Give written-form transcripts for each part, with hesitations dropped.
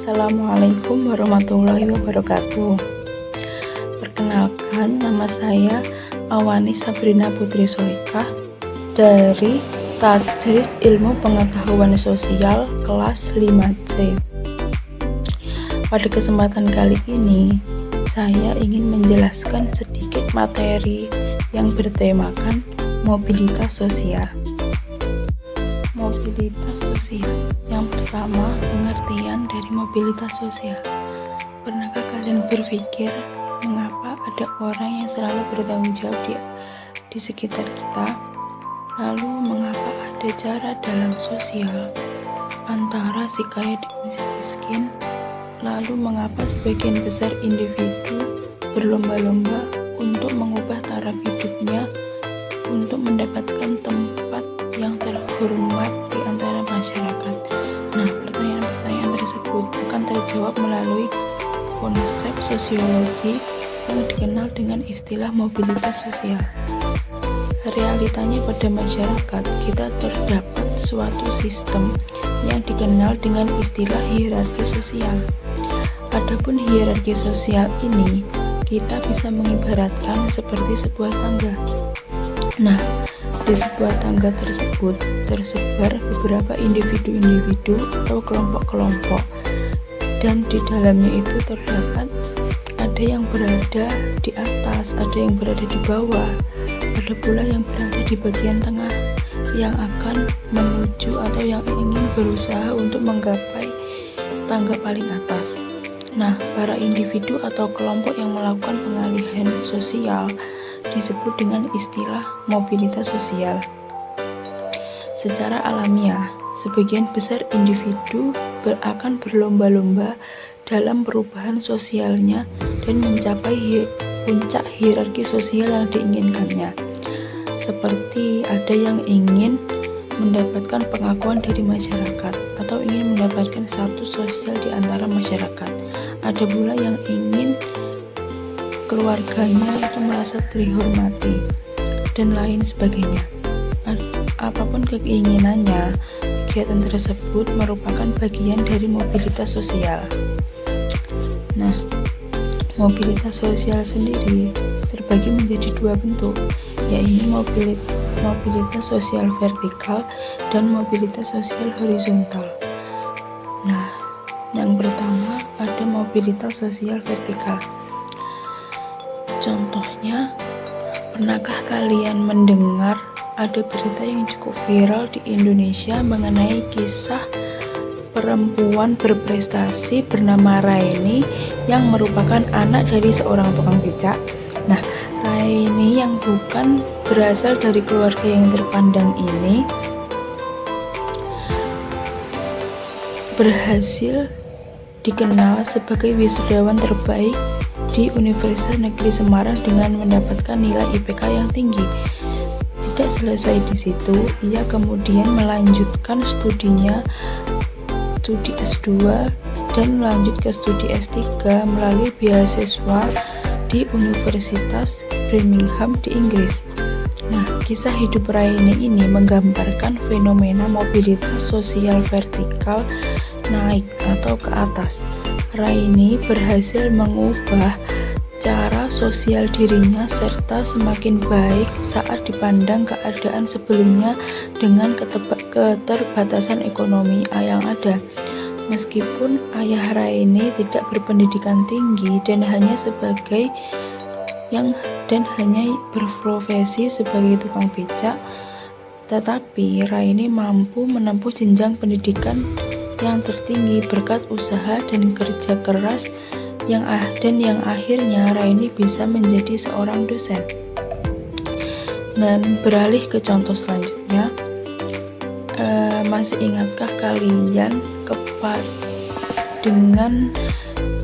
Assalamualaikum warahmatullahi wabarakatuh. Perkenalkan, nama saya Awani Sabrina Putri Soikah dari Tadris Ilmu Pengetahuan Sosial kelas 5C. Pada kesempatan kali ini, saya ingin menjelaskan sedikit materi yang bertemakan mobilitas sosial. Mobilitas sosial. Yang pertama, pengertian dari mobilitas sosial. Pernahkah kalian berpikir mengapa ada orang yang selalu bertanggung jawab di sekitar kita? Lalu mengapa ada jarak dalam sosial antara si kaya dengan si miskin? Lalu mengapa sebagian besar individu berlomba-lomba untuk mengubah taraf hidupnya untuk mendapatkan tempat yang terhormat di antara masyarakat? Nah, pertanyaan-pertanyaan tersebut akan terjawab melalui konsep sosiologi yang dikenal dengan istilah mobilitas sosial. Realitanya pada masyarakat kita terdapat suatu sistem yang dikenal dengan istilah hierarki sosial. Adapun hierarki sosial ini kita bisa mengibaratkan seperti sebuah tangga. Nah, di sebuah tangga tersebut tersebar beberapa individu-individu atau kelompok-kelompok, dan di dalamnya itu terdapat ada yang berada di atas, ada yang berada di bawah, ada pula yang berada di bagian tengah yang akan menuju atau yang ingin berusaha untuk menggapai tangga paling atas. Nah, para individu atau kelompok yang melakukan pengalihan sosial disebut dengan istilah mobilitas sosial. Secara alamiah, sebagian besar individu akan berlomba-lomba dalam perubahan sosialnya dan mencapai puncak hierarki sosial yang diinginkannya. Seperti ada yang ingin mendapatkan pengakuan dari masyarakat atau ingin mendapatkan status sosial di antara masyarakat. Ada pula yang ingin keluarganya itu merasa dihormati dan lain sebagainya. Apapun keinginannya, kegiatan tersebut merupakan bagian dari mobilitas sosial. Nah, mobilitas sosial sendiri terbagi menjadi dua bentuk, yaitu mobilitas sosial vertikal dan mobilitas sosial horizontal. Nah, yang pertama ada mobilitas sosial vertikal. Contohnya, pernahkah kalian mendengar ada berita yang cukup viral di Indonesia mengenai kisah perempuan berprestasi bernama Raini yang merupakan anak dari seorang tukang becak? Nah, Raini yang bukan berasal dari keluarga yang terpandang ini berhasil dikenal sebagai wisudawan terbaik di Universitas Negeri Semarang dengan mendapatkan nilai IPK yang tinggi. Tidak selesai di situ, ia kemudian melanjutkan studinya, studi S2 dan lanjut ke studi S3 melalui beasiswa di Universitas Birmingham di Inggris. Nah, kisah hidup Raini ini menggambarkan fenomena mobilitas sosial vertikal naik atau ke atas. Raini berhasil mengubah cara sosial dirinya serta semakin baik saat dipandang keadaan sebelumnya dengan keterbatasan ekonomi yang ada. Meskipun ayah Raini tidak berpendidikan tinggi dan hanya berprofesi sebagai tukang becak, tetapi Raini mampu menempuh jenjang pendidikan yang tertinggi berkat usaha dan kerja keras yang akhirnya Raini bisa menjadi seorang dosen. Dan beralih ke contoh selanjutnya, masih ingatkah kalian dengan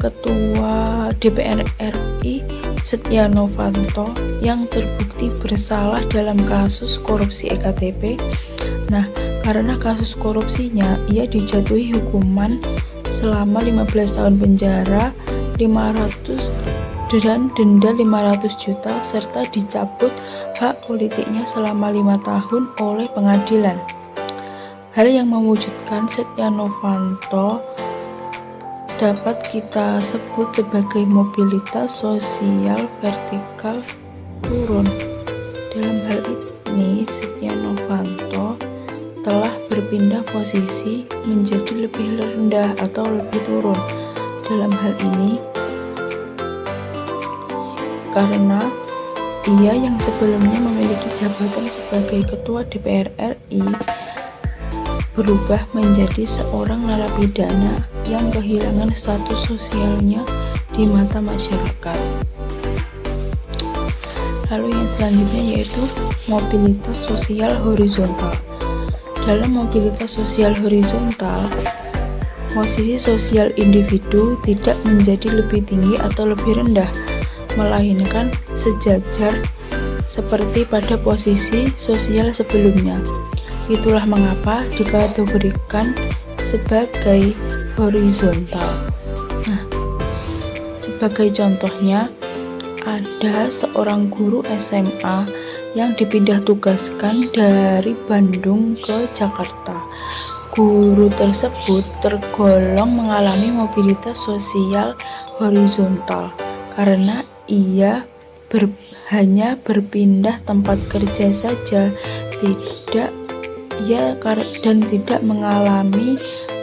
Ketua DPR RI Setia Novanto yang terbukti bersalah dalam kasus korupsi EKTP? Nah, karena kasus korupsinya, ia dijatuhi hukuman selama 15 tahun penjara, 500 dan denda 500 juta serta dicabut hak politiknya selama 5 tahun oleh pengadilan. Hal yang mewujudkan Setia Novanto dapat kita sebut sebagai mobilitas sosial vertikal turun. Dalam hal ini, Setia Novanto telah berpindah posisi menjadi lebih rendah atau lebih turun. Dalam hal ini, karena ia yang sebelumnya memiliki jabatan sebagai Ketua DPR RI berubah menjadi seorang narapidana yang kehilangan status sosialnya di mata masyarakat. Lalu yang selanjutnya yaitu mobilitas sosial horizontal. Dalam mobilitas sosial horizontal, posisi sosial individu tidak menjadi lebih tinggi atau lebih rendah, melainkan sejajar seperti pada posisi sosial sebelumnya. Itulah mengapa dikategorikan sebagai horizontal. Nah, sebagai contohnya, ada seorang guru SMA yang dipindah tugaskan dari Bandung ke Jakarta. Guru tersebut tergolong mengalami mobilitas sosial horizontal karena ia hanya berpindah tempat kerja saja, dan tidak mengalami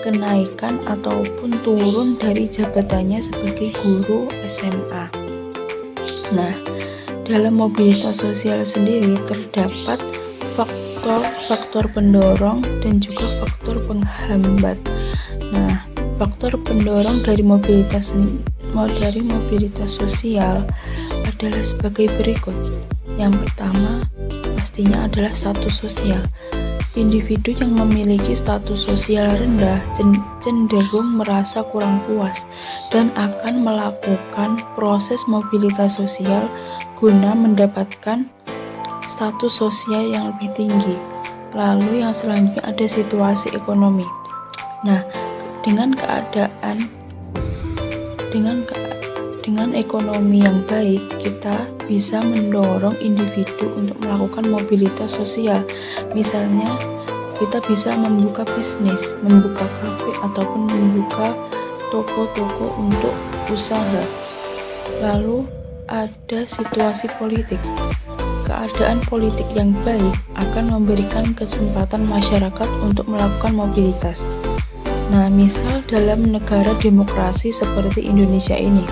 kenaikan ataupun turun dari jabatannya sebagai guru SMA. Nah, dalam mobilitas sosial sendiri terdapat faktor pendorong dan juga faktor penghambat. Nah, faktor pendorong dari mobilitas sosial adalah sebagai berikut. Yang pertama, pastinya adalah status sosial. Individu yang memiliki status sosial rendah cenderung merasa kurang puas dan akan melakukan proses mobilitas sosial guna mendapatkan status sosial yang lebih tinggi. Lalu yang selanjutnya ada situasi ekonomi. Nah, dengan ekonomi yang baik, kita bisa mendorong individu untuk melakukan mobilitas sosial. Misalnya, kita bisa membuka bisnis, membuka kafe, ataupun membuka toko-toko untuk usaha. Lalu, ada situasi politik. Keadaan politik yang baik akan memberikan kesempatan masyarakat untuk melakukan mobilitas. Nah, misal dalam negara demokrasi seperti Indonesia ini,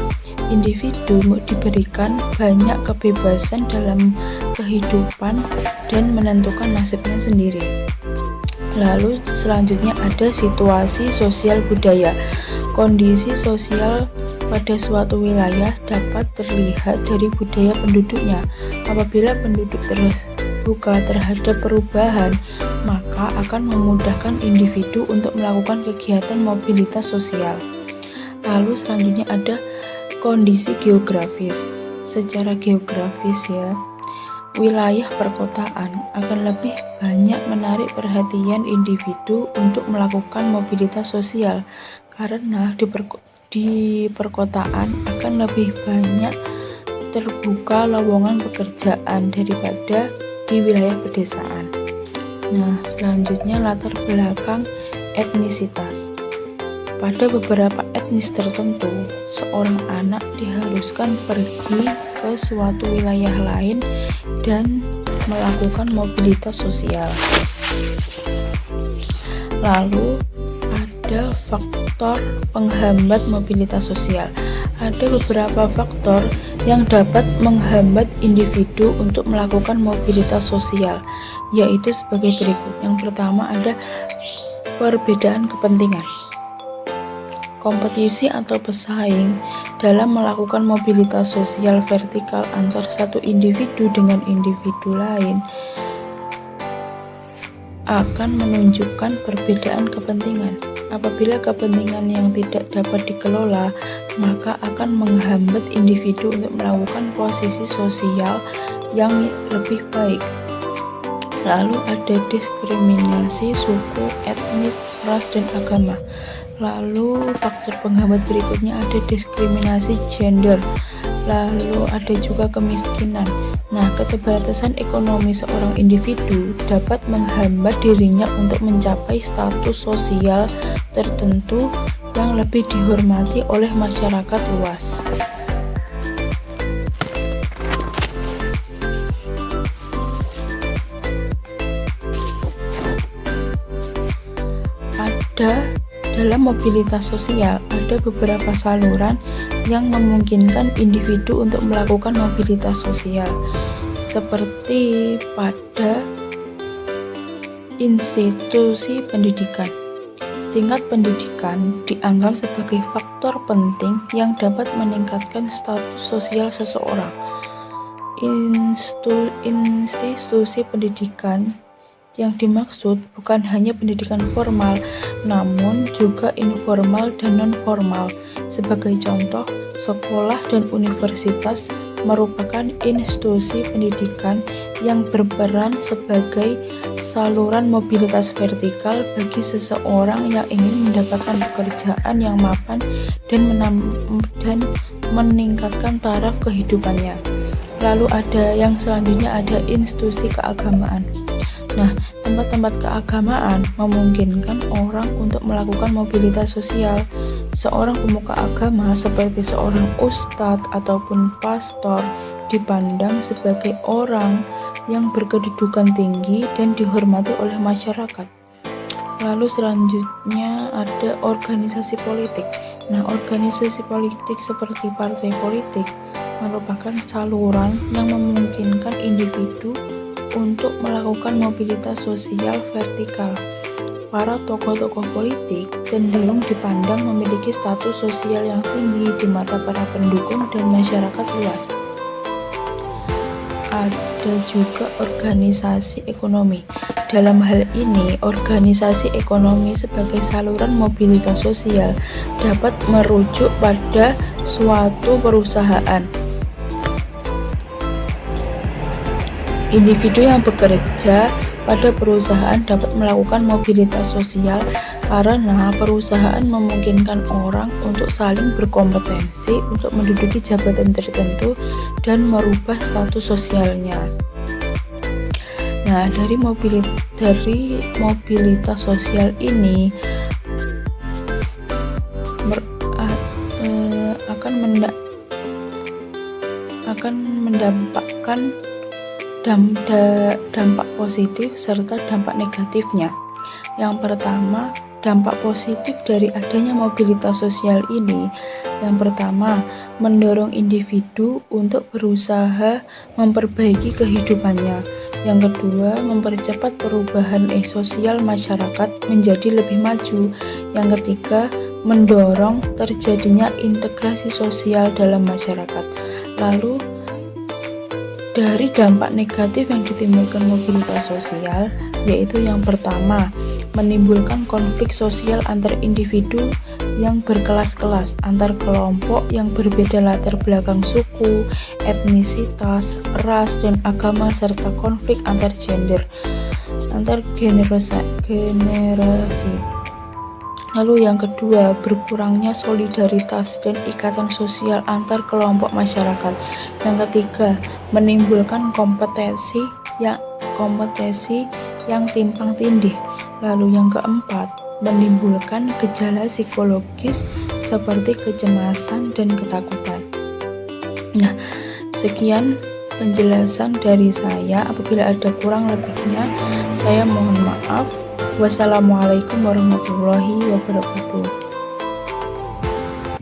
individu diberikan banyak kebebasan dalam kehidupan dan menentukan nasibnya sendiri. Lalu selanjutnya ada situasi sosial budaya. Kondisi sosial pada suatu wilayah dapat terlihat dari budaya penduduknya. Apabila penduduk terbuka terhadap perubahan, maka akan memudahkan individu untuk melakukan kegiatan mobilitas sosial. Lalu selanjutnya ada kondisi geografis. Secara geografis ya, wilayah perkotaan akan lebih banyak menarik perhatian individu untuk melakukan mobilitas sosial karena di perkotaan akan lebih banyak terbuka lowongan pekerjaan daripada di wilayah pedesaan. Nah, selanjutnya latar belakang etnisitas. Pada beberapa etnis tertentu, seorang anak diharuskan pergi ke suatu wilayah lain dan melakukan mobilitas sosial. Lalu ada faktor penghambat mobilitas sosial. Ada beberapa faktor yang dapat menghambat individu untuk melakukan mobilitas sosial, yaitu sebagai berikut. Yang pertama ada perbedaan kepentingan. Kompetisi atau pesaing dalam melakukan mobilitas sosial vertikal antar satu individu dengan individu lain akan menunjukkan perbedaan kepentingan. Apabila kepentingan yang tidak dapat dikelola, maka akan menghambat individu untuk melakukan posisi sosial yang lebih baik. Lalu ada diskriminasi suku, etnis, ras, dan agama. Lalu faktor penghambat berikutnya ada diskriminasi gender. Lalu ada juga kemiskinan. Nah, keterbatasan ekonomi seorang individu dapat menghambat dirinya untuk mencapai status sosial tertentu yang lebih dihormati oleh masyarakat luas. Dalam mobilitas sosial, ada beberapa saluran yang memungkinkan individu untuk melakukan mobilitas sosial, seperti pada institusi pendidikan. Tingkat pendidikan dianggap sebagai faktor penting yang dapat meningkatkan status sosial seseorang. Institusi pendidikan yang dimaksud bukan hanya pendidikan formal, namun juga informal dan non-formal. Sebagai contoh, sekolah dan universitas merupakan institusi pendidikan yang berperan sebagai saluran mobilitas vertikal bagi seseorang yang ingin mendapatkan pekerjaan yang mapan dan meningkatkan taraf kehidupannya. Lalu yang selanjutnya ada institusi keagamaan. Nah, tempat-tempat keagamaan memungkinkan orang untuk melakukan mobilitas sosial. Seorang pemuka agama seperti seorang ustadz ataupun pastor dipandang sebagai orang yang berkedudukan tinggi dan dihormati oleh masyarakat. Lalu selanjutnya ada organisasi politik. Nah, organisasi politik seperti partai politik merupakan saluran yang memungkinkan individu untuk melakukan mobilitas sosial vertikal. Para tokoh-tokoh politik cenderung dipandang memiliki status sosial yang tinggi di mata para pendukung dan masyarakat luas. Ada juga organisasi ekonomi. Dalam hal ini, organisasi ekonomi sebagai saluran mobilitas sosial dapat merujuk pada suatu perusahaan. Individu yang bekerja pada perusahaan dapat melakukan mobilitas sosial karena perusahaan memungkinkan orang untuk saling berkompetensi untuk menduduki jabatan tertentu dan merubah status sosialnya. Nah, dari mobilitas sosial ini akan mendapatkan dampak positif serta dampak negatifnya. Yang pertama, dampak positif dari adanya mobilitas sosial ini, yang pertama, mendorong individu untuk berusaha memperbaiki kehidupannya. Yang kedua, mempercepat perubahan sosial masyarakat menjadi lebih maju. Yang ketiga, mendorong terjadinya integrasi sosial dalam masyarakat. Lalu dari dampak negatif yang ditimbulkan mobilitas sosial, yaitu yang pertama, menimbulkan konflik sosial antar individu yang berkelas-kelas, antar kelompok yang berbeda latar belakang suku, etnisitas, ras, dan agama, serta konflik antar gender, antar generasi. Lalu yang kedua, berkurangnya solidaritas dan ikatan sosial antar kelompok masyarakat. Yang ketiga, menimbulkan kompetisi yang timpang tindih. Lalu yang keempat, menimbulkan gejala psikologis seperti kecemasan dan ketakutan. Nah, sekian penjelasan dari saya. Apabila ada kurang lebihnya, saya mohon maaf. Wassalamualaikum warahmatullahi wabarakatuh.